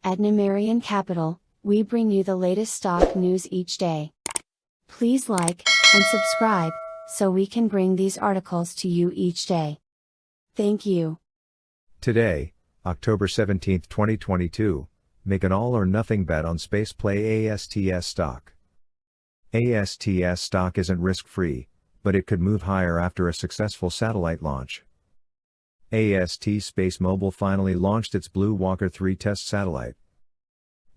At Numerian Capital, we bring you the latest stock news each day. Please like and subscribe so we can bring these articles to you each day. Thank you. Today, October 17, 2022, make an all-or-nothing bet on spaceplay ASTS stock. ASTS stock isn't risk-free, but it could move higher after a successful satellite launch. AST Space Mobile finally launched its Blue Walker 3 test satellite.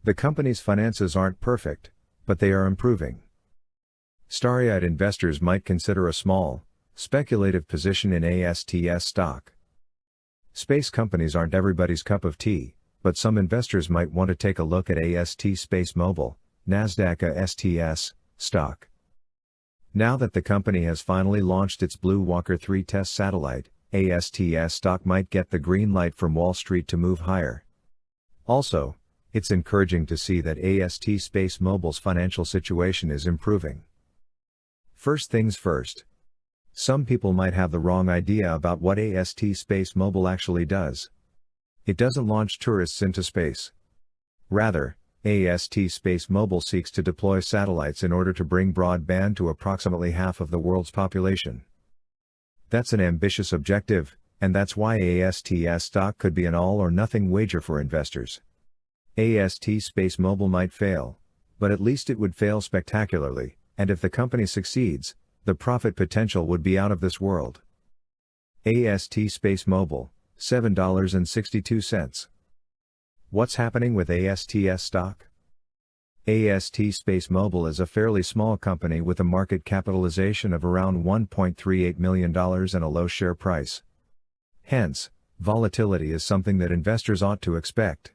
The company's finances aren't perfect, but they are improving. Starry-eyed investors might consider a small, speculative position in ASTS stock. Space companies aren't everybody's cup of tea, but some investors might want to take a look at AST Space Mobile, Nasdaq ASTS, stock. Now that the company has finally launched its Blue Walker 3 test satellite, ASTS stock might get the green light from Wall Street to move higher. Also, it's encouraging to see that AST Space Mobile's financial situation is improving. First things first. Some people might have the wrong idea about what AST Space Mobile actually does. It doesn't launch tourists into space. Rather, AST Space Mobile seeks to deploy satellites in order to bring broadband to approximately half of the world's population. That's an ambitious objective, and that's why ASTS stock could be an all-or-nothing wager for investors. AST Space Mobile might fail, but at least it would fail spectacularly, and if the company succeeds, the profit potential would be out of this world. AST Space Mobile, $7.62. What's happening with ASTS stock? AST Space Mobile is a fairly small company with a market capitalization of around $1.38 million and a low share price. Hence, volatility is something that investors ought to expect.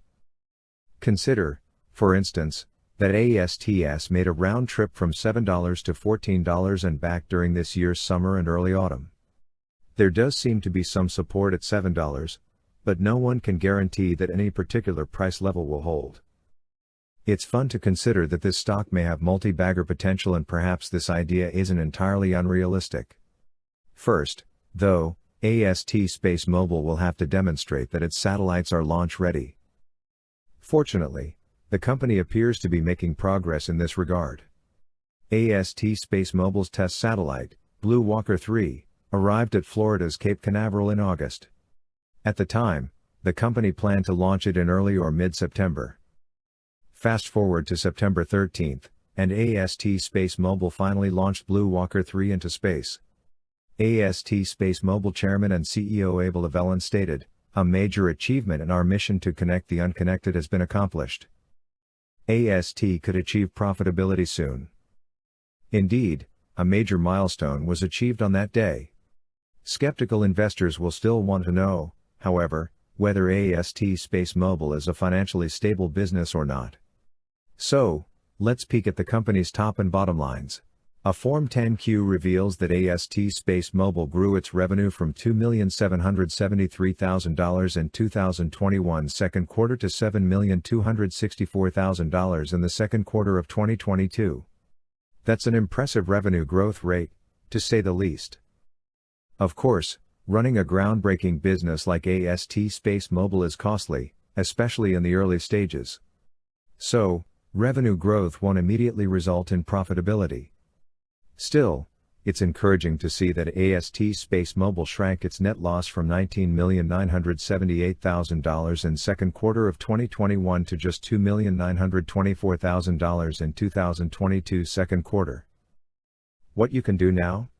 Consider, for instance, that ASTS made a round trip from $7 to $14 and back during this year's summer and early autumn. There does seem to be some support at $7, but no one can guarantee that any particular price level will hold. It's fun to consider that this stock may have multi-bagger potential, and perhaps this idea isn't entirely unrealistic. First, though, AST Space Mobile will have to demonstrate that its satellites are launch-ready. Fortunately, the company appears to be making progress in this regard. AST Space Mobile's test satellite, Blue Walker 3, arrived at Florida's Cape Canaveral in August. At the time, the company planned to launch it in early or mid-September. Fast forward to September 13, and AST Space Mobile finally launched Blue Walker 3 into space. AST Space Mobile Chairman and CEO Abel Avellan stated, "A major achievement in our mission to connect the unconnected has been accomplished. AST could achieve profitability soon." Indeed, a major milestone was achieved on that day. Skeptical investors will still want to know, however, whether AST Space Mobile is a financially stable business or not. So, let's peek at the company's top and bottom lines. A Form 10-Q reveals that AST Space Mobile grew its revenue from $2,773,000 in 2021 second quarter to $7,264,000 in the second quarter of 2022. That's an impressive revenue growth rate, to say the least. Of course, running a groundbreaking business like AST Space Mobile is costly, especially in the early stages. So, revenue growth won't immediately result in profitability. Still, it's encouraging to see that AST Space Mobile shrank its net loss from $19,978,000 in second quarter of 2021 to just $2,924,000 in 2022 second quarter. What you can do now?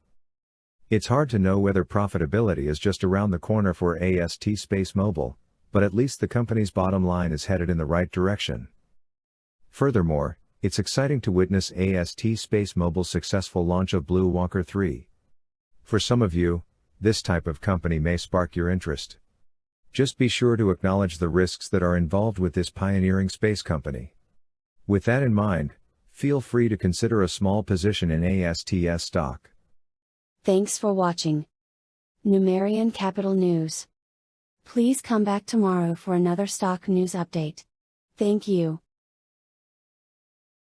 It's hard to know whether profitability is just around the corner for AST Space Mobile, but at least the company's bottom line is headed in the right direction. Furthermore, it's exciting to witness AST Space Mobile's successful launch of Blue Walker 3. For some of you, this type of company may spark your interest. Just be sure to acknowledge the risks that are involved with this pioneering space company. With that in mind, feel free to consider a small position in ASTS stock. Thanks for watching Numerian Capital News. Please come back tomorrow for another stock news update. Thank you.